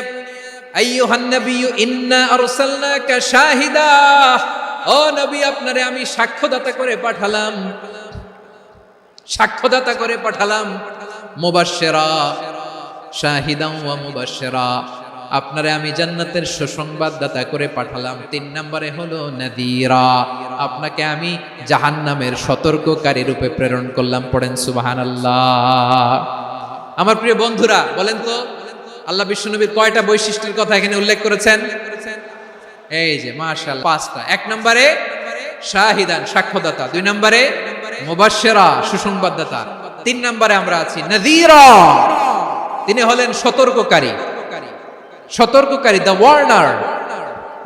আইয়ুহান নাবিয়্যু ইন্না আরসালনাকা শাহিদা। ও নবী, আপনারে আমি সাক্ষ্যদাতা করে পাঠালাম, সাক্ষ্যদাতা করে পাঠালাম। মুবাশশিরা, শাহিদান ওয়া মুবাশশিরা, আপনারে আমি জান্নাতের সুসংবাদদাতা করে পাঠালাম। 3 নম্বরে হলো নাযীরা, আপনাকে আমি জাহান্নামের সতর্ককারী রূপে প্রেরণ করলাম। পড়েন সুবহানাল্লাহ। আমার প্রিয় বন্ধুরা, বলেন তো আল্লাহ বিশ্বনবীর কয়টা বৈশিষ্ট্যের কথা এখানে উল্লেখ করেছেন? এই যে মাশাআল্লাহ 5টা। 1 নম্বরে শাহিদান, সাক্ষ্যদাতা। 2 নম্বরে মুবাশশিরা, সুসংবাদদাতা। 3 নম্বরে আমরা আছি নাযীরা, তিনি হলেন সতর্ককারী। সতর্ককারী, দ্য ওয়ার্নার,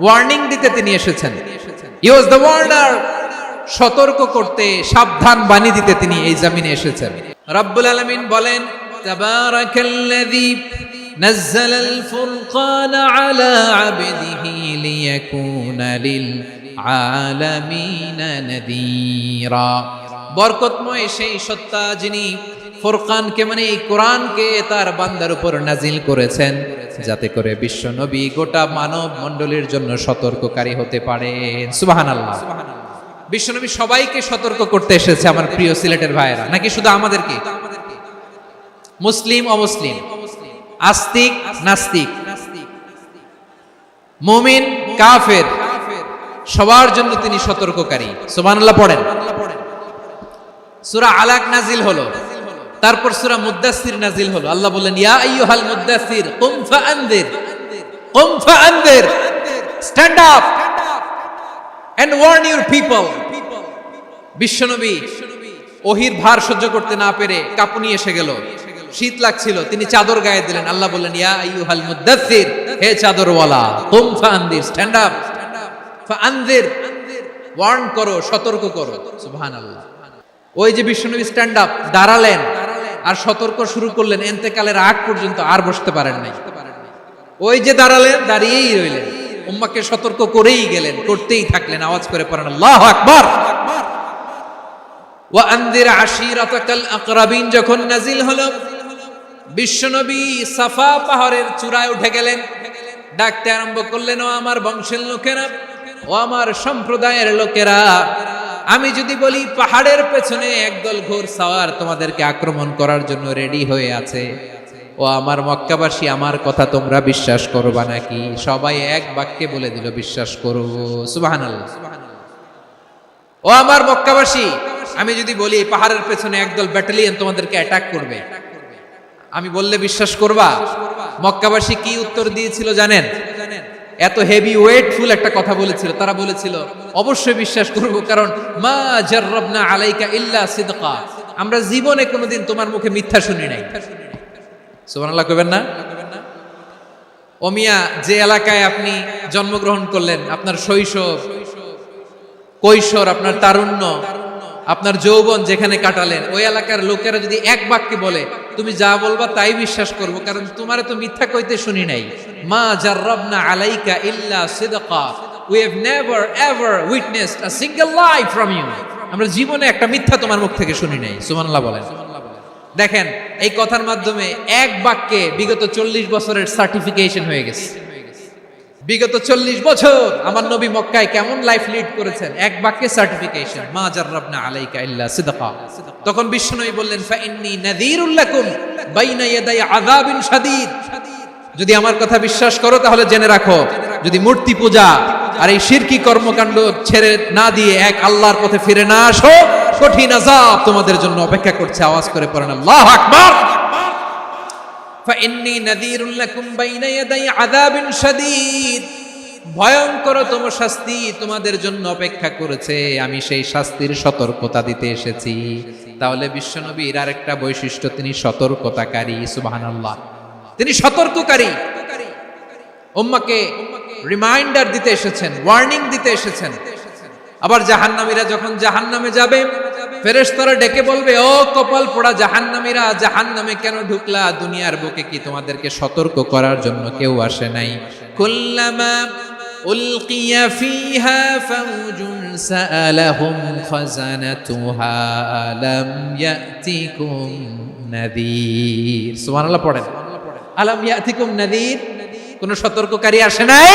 ওয়ার্নিং দিতে তিনি এসেছেন। হি ওয়াজ দ্য ওয়ার্নার, সতর্ক করতে, সাবধান বাণী দিতে তিনি এই জমিনে এসেছেন। রব্বুল আলামিন বলেন, তাবারাকাল্লাযী নাযালাল ফুরকানা আলা আবদিহি লিয়াকুনা লিল আলামিনা নাযীরা। বরকতময় সেই সত্তা যিনি ফুরকানকে, মানে এই কোরআনকে তার বান্দার উপর নাজিল করেছেন, যাতে করে বিশ্ব নবী গোটা মানব মণ্ডলীর জন্য সতর্ককারী হতে পারেন। সুবহানাল্লাহ। বিশ্ব নবী সবাইকে সতর্ক করতে এসেছে, আমার প্রিয় সিলেটের ভাইয়েরা, নাকি শুধু আমাদেরকে? মুসলিম অমুসলিম, আস্তিক নাস্তিক, মুমিন কাফের, সবার জন্য তিনি সতর্ককারী। সুবহানাল্লাহ পড়েন। সূরা আলাক নাজিল হলো, তারপর সূরা মুদ্দাসসির নাজিল হলো। আল্লাহ বললেন, ইয়া আইয়ুহাল মুদ্দাসসির কুম ফাআনযির, কুম ফাআনযির, stand up and warn your people. বিশ্বনবী ওহীর ভার সহ্য করতে না পেরে কাঁপুনি এসে গেল, শীত লাগছিল, তিনি চাদর গায়ে দিলেন। আল্লাহ বললেন, ইয়া আইয়ুহাল মুদ্দাসসির, হে চাদরওয়ালা, কুম ফাআনযির, স্ট্যান্ড আপ, ফাআনযির, ওয়ার্ন করো, সতর্ক করো। সুবহানাল্লাহ। ওই যে বিশ্বনবী স্ট্যান্ড আপ, দাঁড়ালেন আর সতর্ক শুরু করলেন, ইন্তেকালের আগ পর্যন্ত আর বসতে পারেন নাই। ওই যে দাঁড়ালেন, দাঁড়িয়েই রইলেন, উম্মাহকে সতর্ক করেই গেলেন, করতেই থাকলেন। আওয়াজ করে পড়েন আল্লাহু আকবার। ওয়া আনযির আশীরাতাকাল আকরাবিন যখন নাজিল হলো, বিশ্বনবী সাফা পাহাড়ের চূড়ায় উঠে গেলেন, ডাকতে আরম্ভ করলেন, ও আমার বংশের লোকেরা, ও আমার সম্প্রদায়ের লোকেরা, আমি যদি বলি পাহাড়ের পেছনে একদল ঘোড়সাওয়ার তোমাদেরকে আক্রমণ করার জন্য রেডি হয়ে আছে, ও আমার মক্কাবাসী, আমার কথা তোমরা বিশ্বাস করবা নাকি? সবাই এক বাক্যে বলে দিল, বিশ্বাস করো। সুবহানাল্লাহ। ও আমার মক্কাবাসী, আমি যদি বলি পাহাড়ের পেছনে একদল ব্যাটালিয়ন তোমাদেরকে অ্যাটাক করবে, আমি বললে বিশ্বাস করবা? মক্কাবাসী কি উত্তর দিয়েছিল জানেন? এত হেভি ওয়েটফুল একটা কথা বলেছিল। তারা বলেছিল, অবশ্যই বিশ্বাস করব, কারণ মা জাররাবনা আলাইকা ইল্লা সিদকা, আমরা জীবনে কোনোদিন তোমার মুখে মিথ্যা শুনি নাই। সুবহানাল্লাহ কইবেন না? ও মিয়া, যে এলাকায় আপনি জন্মগ্রহণ করলেন, আপনার শৈশব, কৈশোর, আপনার তারুণ্য, আপনার যৌবন যেখানে কাটালেন, ওই এলাকার লোকেরা যদি এক বাক্যে বলে তুমি যা বলবা তাই বিশ্বাস করব, কারণ তোমারে তো মিথ্যা কইতে শুনি নাই। মা জাররাবনা আলাইকা ইল্লা সিদকা, we have never ever witnessed a single lie from you, আমরা জীবনে একটা মিথ্যা তোমার মুখ থেকে শুনি নাই। সুবহানাল্লাহ বলেন। দেখেন, এই কথার মাধ্যমে এক বাক্যে বিগত 40 বছরের সার্টিফিকেশন হয়ে গেছে। বিগত 40 বছর আমার নবী মক্কায় কেমন লাইফ লিড করেছেন, এক বাক্যে সার্টিফিকেশন, মা জাররাবনা আলাইকা ইল্লা সিদকা। তখন বিশ্বনবী বললেন, ফা ইন্নী নাযীরুল লাকুম বাইনা ইয়াদাই আযাবিন শাদীদ, যদি আমার কথা বিশ্বাস করো তাহলে জেনে রাখো, যদি মূর্তি পূজা আর এই শিরকি কর্মকাণ্ড ছেড়ে না দিয়ে এক আল্লাহর পথে ফিরে না আসো, কঠিন আযাব তোমাদের জন্য অপেক্ষা করছে। আওয়াজ করে পড়েন আল্লাহু আকবার। ফাইন্নী নাযীরুল লাকুম বাইনা ইয়াদাই আযাবিন শাদীদ, ভয়ঙ্করতম শাস্তি তোমাদের জন্য অপেক্ষা করেছে, আমি সেই শাস্তির সতর্কতা দিতে এসেছি। তাহলে বিশ্বনবীর আরেকটা বৈশিষ্ট্য, তিনি সতর্কতাকারী। সুবহানাল্লাহ, তিনি সতর্ককারী। উম্মাহকে রিমাইন্ডার দিতে এসেছেন, ওয়ার্নিং দিতে এসেছেন। আবার জাহান্নামীরা যখন জাহান্নামে যাবে, ফেরেশতারা ডেকে বলবে, ও কপাল পোড়া জাহান্নামীরা, জাহান্নামে কেন ঢুকলা? দুনিয়ার বুকে কি তোমাদেরকে সতর্ক করার জন্য কেউ আসে নাই? কুল্লামা উলকিয়া ফিহা ফাউজুন সাআলাহুম খাজানাতুহা আলাম ইয়াতিকুম নাযীর। সুবহানাল্লাহ পড়েন। আলাম ইয়াতিকুম নাযীর, কোন সতর্ককারী আসে নাই?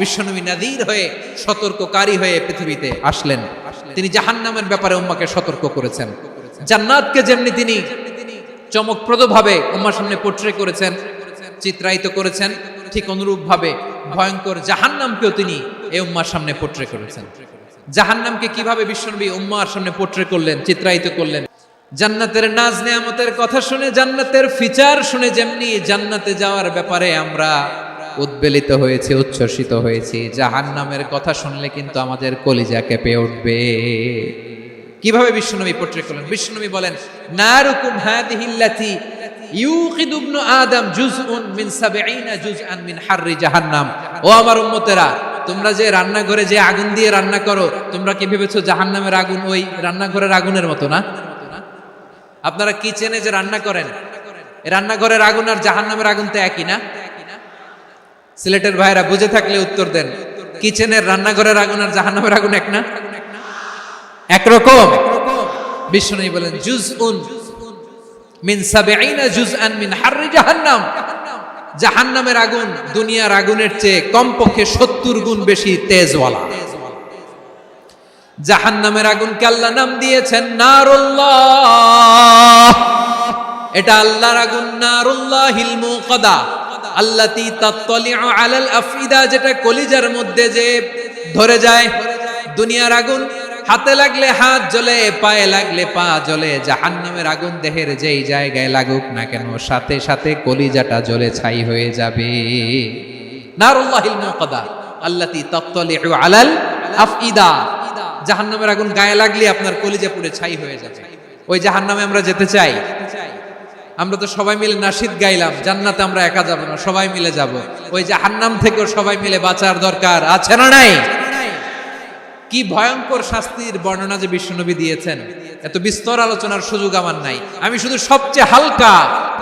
বিশ্বনবী নাযীর হয়ে, সতর্ককারী হয়ে পৃথিবীতে আসলেন। তিনি জাহান্নামের ব্যাপারে উম্মাহকে সতর্ক করেছেন। জান্নাতকে যেমনি তিনি চমকপ্রদ ভাবে উম্মার সামনে পোট্রে করেছেন, চিত্রায়িত করেছেন, ঠিক অনুরূপ ভাবে ভয়ঙ্কর জাহান্নামকেও তিনি এই উম্মার সামনে পোট্রে করেছেন। জাহান্নামকে কিভাবে বিশ্বনবী উম্মার সামনে পোট্রে করলেন, চিত্রায়িত করলেন? জান্নাতের নাজ নেয়ামতের কথা শুনে, জান্নাতের ফিচার শুনে যেমনি জান্নাতে যাওয়ার ব্যাপারে আমরা উদ্বেলিত হয়েছি, উচ্ছ্বসিত হয়েছি, জাহান্নামের কথা শুনলে কিন্তু আমাদের কলিজা কেঁপে উঠবে। কিভাবে বিশ্বনবী পোট্রে করলেন? বিশ্বনবী বলেন, নারুকুম হাদিহিল্লাতি ইউকিদু ইবনু আদম জুজউন মিন 70 জুজআন মিন হাররি জাহান্নাম। ও আমার উম্মতেরা, তোমরা যে রান্নাঘরে যে আগুন দিয়ে রান্না করো, তোমরা কি ভেবেছো জাহান্নামের আগুন ওই রান্নাঘরের আগুনের মতো না? আপনারা কিচেনে যে রান্না করেন, রান্নাঘরের আগুন আর জাহান্নামের আগুন তো একই না? সিলেটের ভাইরা বুঝে থাকলে উত্তর দেন, কিচেনের রান্নাঘরের আগুন আর জাহান্নামের আগুন এক না? একরকম। বিশ্বনবী বলেন, জুজউন মিন 70 জুজআন মিন হাররি জাহান্নাম। জাহান্নামের আগুন দুনিয়ার আগুনের চেয়ে কমপক্ষে 70 গুণ বেশি তেজওয়ালা। জাহান্নামের আগুনকে আল্লাহ নাম দিয়েছেন নারুল্লাহ। এটা আল্লাহর আগুন, নারুল্লাহিল মুকাদা আল্লাতী তাত্তালিউ আলাল আফইদা, যেটা কলিজার মধ্যে যে ধরে যায়। দুনিয়ার আগুন হাতে লাগলে হাত জ্বলে, পায়ে লাগলে পা জ্বলে। জাহান্নামের আগুন দেহের যেই জায়গায় লাগুক না কেন, সাথে সাথে কলিজাটা জ্বলে ছাই হয়ে যাবে। নারুল্লাহিল মুকাদা আল্লাতী তাত্তালিউ আলাল আফইদা, জাহান্নামের আগুন গায়ে লাগলে আপনার কলিজা পুড়ে ছাই হয়ে যাবে। ওই জাহান্নামে আমরা যেতে চাই? আমরা তো সবাই মিলে নাশিদ গাইলাম, জান্নাতে আমরা একা যাব না, সবাই মিলে যাব। ওই জাহান্নাম থেকেও সবাই মিলে বাঁচার দরকার আছে না নাই? কি ভয়ঙ্কর শাস্তির বর্ণনা যে বিশ্বনবী দিয়েছেন, এত বিস্তর আলোচনার সুযোগ আমার নাই। আমি শুধু সবচেয়ে হালকা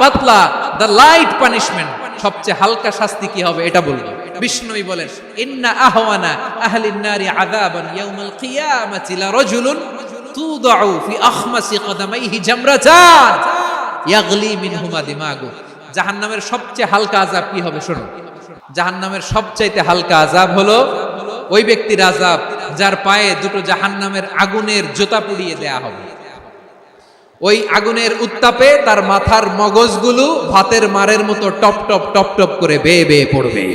পাতলা, দ্য লাইট পানিশমেন্ট, সবচেয়ে হালকা শাস্তি কি হবে এটা বলবো। বিশ্বনবী বলেন, ইন্না আহওয়ানা আহলিন নারি আযাবান ইয়াউমাল কিয়ামাতি লারাজুলুন তুদাউ ফি আখমাসি কদামাইহি জামরাতান ইয়াগলি মিনহুমা দিমাগু। জাহান্নামের সবচেয়ে হালকা আযাব কি হবে শুনুন। জাহান্নামের সবচাইতে হালকা আযাব হলো ওই ব্যক্তির আযাব যার পায়ে দুটো জাহান্নামের আগুনের জোতা পুড়িয়ে দেয়া হবে। ওই আগুনের উত্তাপে তার মাথার মগজগুলো ভাতের মারের মতো টপ টপ টপ টপ করে বেয়ে বেয়ে পড়বে।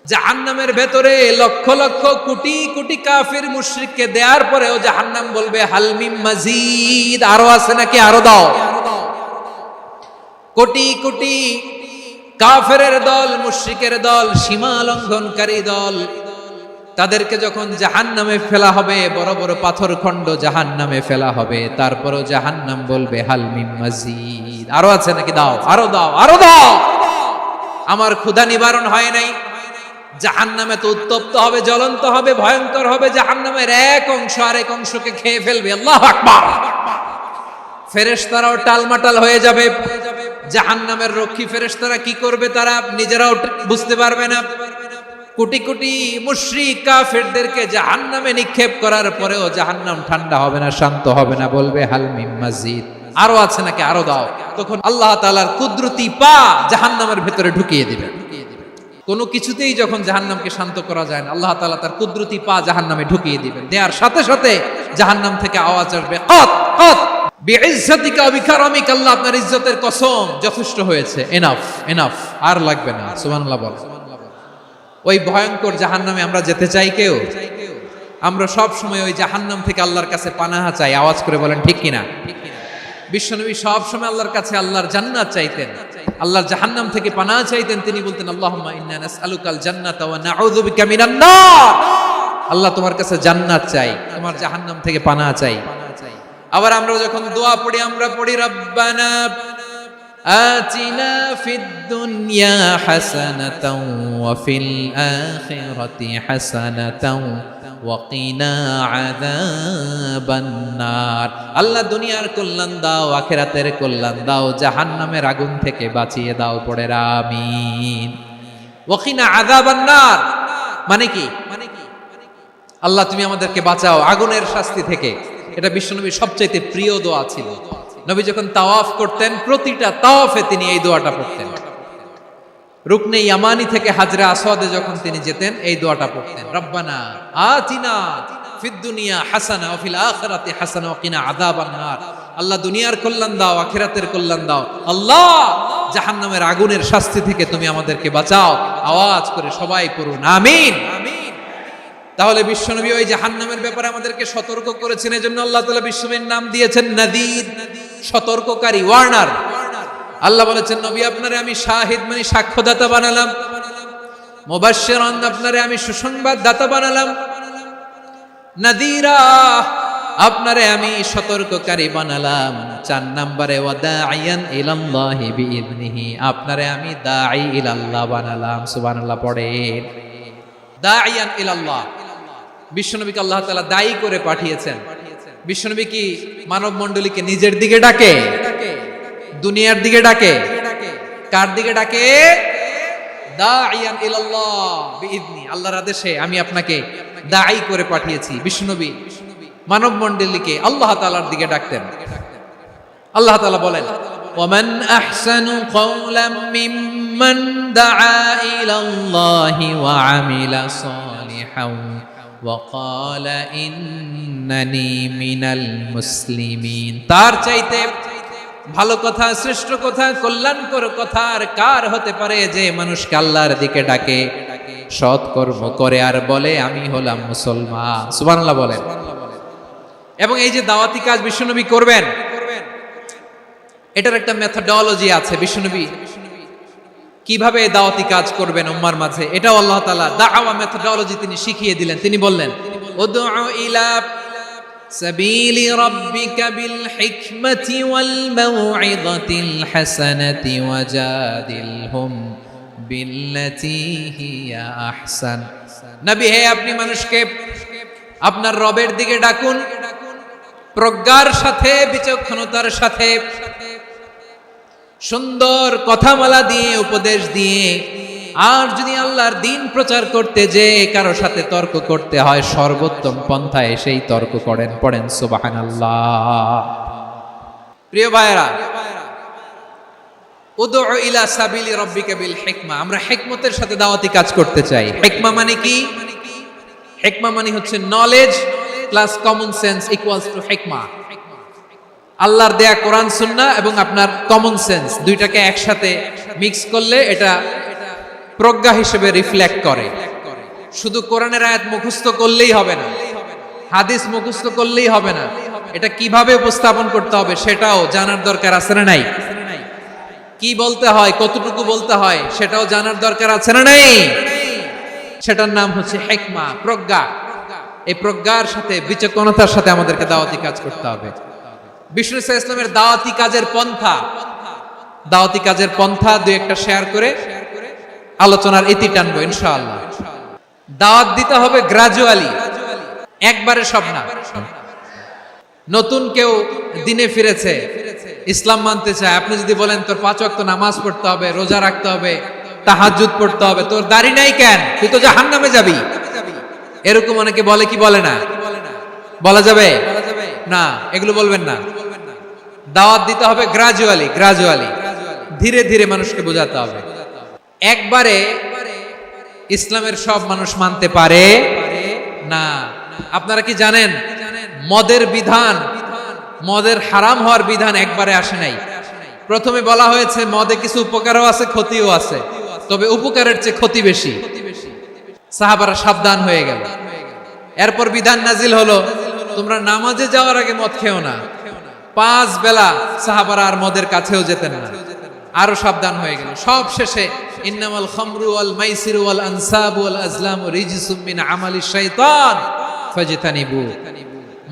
জাহান্নামের ভেতরে লক্ষ লক্ষ কোটি কোটি কাফির মুশরিককে দেওয়ার পরেও জাহান্নাম বলবে, হাল মিন মাজিদ, আরো আছে নাকি, আরো দাও। কোটি কোটি কাফেরের দল, মুশরিকের দল, সীমা লঙ্ঘনকারী দল, তাদেরকে যখন জাহান্নামে ফেলা হবে, বড় বড় পাথর খণ্ড জাহান্নামে ফেলা হবে, তারপরও জাহান্নাম বলবে, হাল মিন মাজিদ, আরো আছে নাকি, দাও, আরো দাও, আরো দাও। আমার ক্ষুধা নিবারণ হয় নাই। জাহান্নামে তো উত্তপ্ত হবে, জ্বলন্ত হবে, ভয়ঙ্কর হবে। জাহান্নামের এক অংশ আরেক অংশকে খেয়ে ফেলবে। আল্লাহু আকবার। ফেরেশতারাও টালমাটাল হয়ে যাবে। জাহান্নামের রক্ষী ফেরেশতারা কি করবে তারা নিজেরাও বুঝতে পারবে না। কোটি কোটি মুশরিক কাফেরদেরকে জাহান্নামে নিক্ষেপ করার পরেও জাহান্নাম ঠান্ডা হবে না, শান্ত হবে না, বলবে হাল মিন মাজিদ, আরো আছে নাকি, আরো দাও। তখন আল্লাহ তাআলার কুদরতি পা জাহান্নামের ভিতরে ঢুকিয়ে দিবেন। কোনো কিছুতেই যখন জাহান্নামকে শান্ত করা যায় না, আল্লাহ তাআলা তার কুদরতি পা জাহান্নামে ঢুকিয়ে দিবেন। দেওয়ার সাথে সাথে জাহান্নাম থেকে আওয়াজ আসবে, কত কত বিইজ্জাতিকা ওয়া বিকারামিকা, আল্লাহ আপনার ইজ্জতের কসম, যথেষ্ট হয়েছে, এনাফ এনাফ, আর লাগবে না। সুবহানাল্লাহ বল। ওই ভয়ঙ্কর জাহান্নামে আমরা যেতে চাই কেউ? আমরা সব সময় ওই জাহান্নাম থেকে আল্লাহর কাছে পানাহা চাই। আওয়াজ করে বলেন ঠিক কিনা? বিশ্বনবী সব সময় আল্লাহর কাছে আল্লাহর জান্নাত চাইতেন, আল্লাহর জাহান্নাম থেকে পানাহা চাইতেন। তিনি বলতেন, আল্লাহুম্মা ইন্না নাসআলুকাল জান্নাতা ওয়া নাউযু বিকা মিনান নার। আল্লাহ তোমার কাছে জান্নাত চাই, তোমার জাহান্নাম থেকে পানাহা চাই। আবার আমরা যখন দোয়া পড়ি, আমরা পড়ি রব্বানা আতিনা ফিদ দুনিয়া হাসানাতাও ওয়া ফিল আখিরাতি হাসানাতাও ওয়া কিনা আযাবান নার। আল্লাহ দুনিয়ার কল্যাণ দাও, আখিরাতের কল্যাণ দাও, জাহান্নামের আগুন থেকে বাঁচিয়ে দাও। পড়ে আমিন। ওয়া কিনা আযাবান নার মানে কি? আল্লাহ তুমি আমাদেরকে বাঁচাও আগুনের শাস্তি থেকে। এটা বিশ্বনবীর সবচাইতে প্রিয় দোয়া ছিল। নবী যখন তাওয়াফ করতেন, প্রতিটা তাওয়াফে তিনি এই দোয়াটা পড়তেন। রুকনে ইয়ামানি থেকে হাজরে আসওয়াদে যখন তিনি যেতেন, এই দোয়াটা পড়তেন, রব্বানা আতিনা ফিদ দুনিয়া হাসানা ওয়া ফিল আখিরাতি হাসানা ওয়া কিনা আযাবান নার। আল্লাহ দুনিয়ার কল্যাণ দাও, আখিরাতের কল্যাণ দাও। আল্লাহ জাহান্নামের আগুনের শাস্তি থেকে তুমি আমাদেরকে বাঁচাও। আওয়াজ করে সবাই পড়ুন আমিন। তাহলে বিশ্বনবী ওই জাহান্নামের ব্যাপারে আমাদেরকে সতর্ক করেছেন। এজন্য আল্লাহ তাআলা বিশ্বনবীর নাম দিয়েছেন নাযীর, সতর্ককারী, ওয়ার্নার। আল্লাহ বলেছেন, নবী আপনারে আমি শাহিদ মানে সাক্ষ্যদাতা বানালাম, মুবাশশিরান আপনারে আমি সুসংবাদ দাতা বানালাম, নাযীরা আপনারে আমি সতর্ককারী বানালাম। 4 নম্বরে ওয়া দাঈয়ান ইলাল্লাহি বিইذনিহি, আপনারে আমি দাঈ ইলাল্লাহ বানালাম। সুবহানাল্লাহ পড়েন। দাঈয়ান ইলাল্লাহ, বিশ্বনবীকে আল্লাহ তাআলা দায়ী করে পাঠিয়েছেন। বিশ্বনবী কি মানব মণ্ডলীকে নিজের দিকে ডাকে? দুনিয়ার দিকে ডাকে? কার দিকে ডাকে? দাঈয়ান ইলাল্লাহ বিইذনি, আল্লাহর আদেশে আমি আপনাকে দায়ী করে পাঠিয়েছি। বিশ্বনবী মানব মণ্ডলীকে আল্লাহ তাআলার দিকে ডাকতেন। আল্লাহ তাআলা বলেন, ওয়ামান আহসানু কওলাম মিম্মান দাআ ইলাল্লাহি ওয়া আমিলা সালিহান ওয়া ক্বালা ইন্নানি মিনাল মুসলিমিন। তার চাইতে ভালো কথা, শ্রেষ্ঠ কথা, কল্যাণকর কথা আর কার হতে পারে যে মানুষকে আল্লাহর দিকে ডাকে, সৎকর্ম করে আর বলে আমি হলাম মুসলমান। সুবহানাল্লাহ বলেন। এবং এই যে দাওয়াতি কাজ বিশ্বনবী করবেন, এটার একটা মেথডোলজি আছে। বিশ্বনবী কিভাবে দাওয়াতি কাজ করবেন উম্মার মাঝে, এটাও আল্লাহ তাআলা দাওয়া মেথডোলজি তিনি শিখিয়ে দিলেন। তিনি বললেন, উদউ ইলা সাবিলি রাব্বিকা বিল হিকমাতি ওয়াল মাউইযাতিল হাসানাতি ওয়াজাদিলহুম বিল্লাতী হিয়া আহসান। নবী হে, আপনি মানুষকে আপনার রবের দিকে ডাকুন প্রজ্ঞার সাথে, বিচক্ষণতার সাথে, সুন্দর কথামালা দিয়ে, উপদেশ দিয়ে। আর যদি আল্লাহর দ্বীন প্রচার করতে যে কারো সাথে তর্ক করতে হয়, সর্বোত্তম পন্থায় সেই তর্ক করেন। পড়েন সুবহানাল্লাহ। প্রিয় ভাইরা, উদউ ইলা সাবিলি রাব্বিকা বিল হিকমা, আমরা হিকমতের সাথে দাওয়াতি কাজ করতে চাই। হিকমা মানে কি? হিকমা মানে হচ্ছে knowledge plus common sense equals to হিকমা। আল্লাহর দেয়া কোরআন সুন্নাহ এবং আপনার কমন সেন্স দুইটাকে একসাথে মিক্স করলে এটা প্রজ্ঞা হিসেবে রিফ্লেক্ট করে। শুধু কোরআনের আয়াত মুখস্থ করলেই হবে না, হাদিস মুখস্থ করলেই হবে না, এটা কিভাবে উপস্থাপন করতে হবে সেটাও জানার দরকার আছে না নাই? কি বলতে হয়, কতটুকু বলতে হয় সেটাও জানার দরকার আছে না নাই? সেটার নাম হচ্ছে হিকমা, প্রজ্ঞা। এই প্রজ্ঞার সাথে, বিচক্ষণতার সাথে আমাদেরকে দাওয়াতি কাজ করতে হবে। বিষ্ণু ইসলামের দাওয়াতি কাজের পন্থা দুই একটা শেয়ার করে আলোচনার ইতি টানবো ইনশাআল্লাহ। দাওয়াত দিতে হবে গ্রাজুয়ালি, একবারে সব না। নতুন কেউ দিনে ফিরেছে, ইসলাম মানতে চায়, আপনি যদি বলেন তোর 5 ওয়াক্ত নামাজ পড়তে হবে, রোজা রাখতে হবে, তাহাজ্জুদ পড়তে হবে, তোর দাড়ি নাই কেন, তুই তো জাহান্নামে যাবি, এরকম অনেকে বলে কি বলে না? বলা যাবে না, এগুলো বলবেন না। দাওয়াত দিতে হবে গ্রাজুয়ালি, ধীরে ধীরে মানুষকে বোঝাতে হবে। একবারে ইসলামের সব মানুষ মানতে পারে না। আপনারা কি জানেন মদের বিধান, মদের হারাম হওয়ার বিধান একবারে আসে নাই। প্রথমে বলা হয়েছে মদে কিছু উপকারও আছে, ক্ষতিও আছে, তবে উপকারের চেয়ে ক্ষতি বেশি। সাহাবারা সাবধান হয়ে গেল। এরপর বিধান নাজিল হলো, তোমরা নামাজে যাওয়ার আগে মদ খেও না। 5 বেলা সাহাবারা আর মদের কাছেও যেতেন না, আরো সাবধান হয়ে গেল। সব শেষে ইন্নামাল খামরু ওয়াল মাইসিরু ওয়াল আনসাবু ওয়াল আজলামু রিজসুম মিন আমালিশ শাইতান ফাজতানিবু।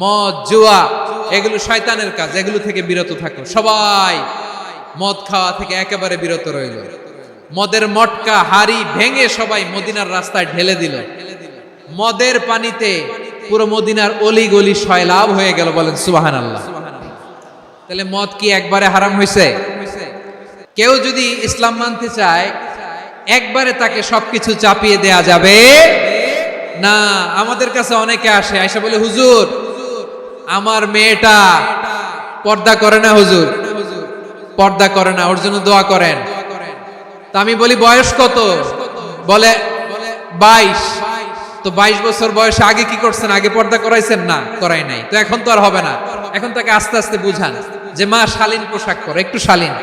মদ, জুয়া এগুলো শয়তানের কাজ, এগুলো থেকে বিরত থাকো। সবাই মদ খাওয়া থেকে একেবারে বিরত রইল। মদের মটকা হাড়ি ভেঙে সবাই মদিনার রাস্তায় ঢেলে দিল। মদের পানিতে পুরো মদিনার অলি গলি সয়লাভ হয়ে গেল। বলেন সুবহানাল্লাহ। তাহলে মদ কি একবারে হারাম হয়েছে? কেউ যদি ইসলাম মানতে চায় একবারে তাকে সবকিছু চাপিয়ে দেয়া যাবে না। আমাদের কাছে অনেকে আসে, আয়সা বলে হুজুর আমার মেয়েটা পর্দা করে না, হুজুর পর্দা করে না, ওর জন্য দোয়া করেন। তা আমি বলি বয়স কত? বলে 22। তো 22 বছর বয়সে আগে কি করছেন? আগে পর্দা করাইছেন? না, করাই নাই। তো এখন তো আর হবে না। এখন তাকে আস্তে আস্তে বুঝান যে মা শালীন পোশাক করো, একটু শালীন,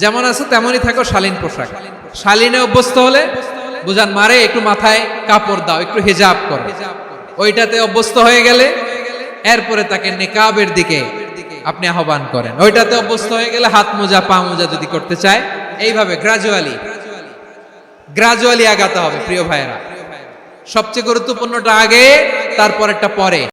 যেমন আছো তেমনই থাকো, শালীন পোশাক। শালীনে অভ্যস্ত হলে বুঝান মারে একটু মাথায় কাপড় দাও, একটু হিজাব করো। ওইটাতে অভ্যস্ত হয়ে গেলে এরপরে তাকে নিকাবের দিকে আপনি আহ্বান করেন। ওইটাতে অভ্যস্ত হয়ে গেলে হাত মোজা পা মোজা যদি করতে চায়, এইভাবে গ্রাজুয়ালি আগাতে হবে। প্রিয় ভাইয়েরা, সবচেয়ে গুরুত্বপূর্ণটা আগে, তারপরেরটা পরে।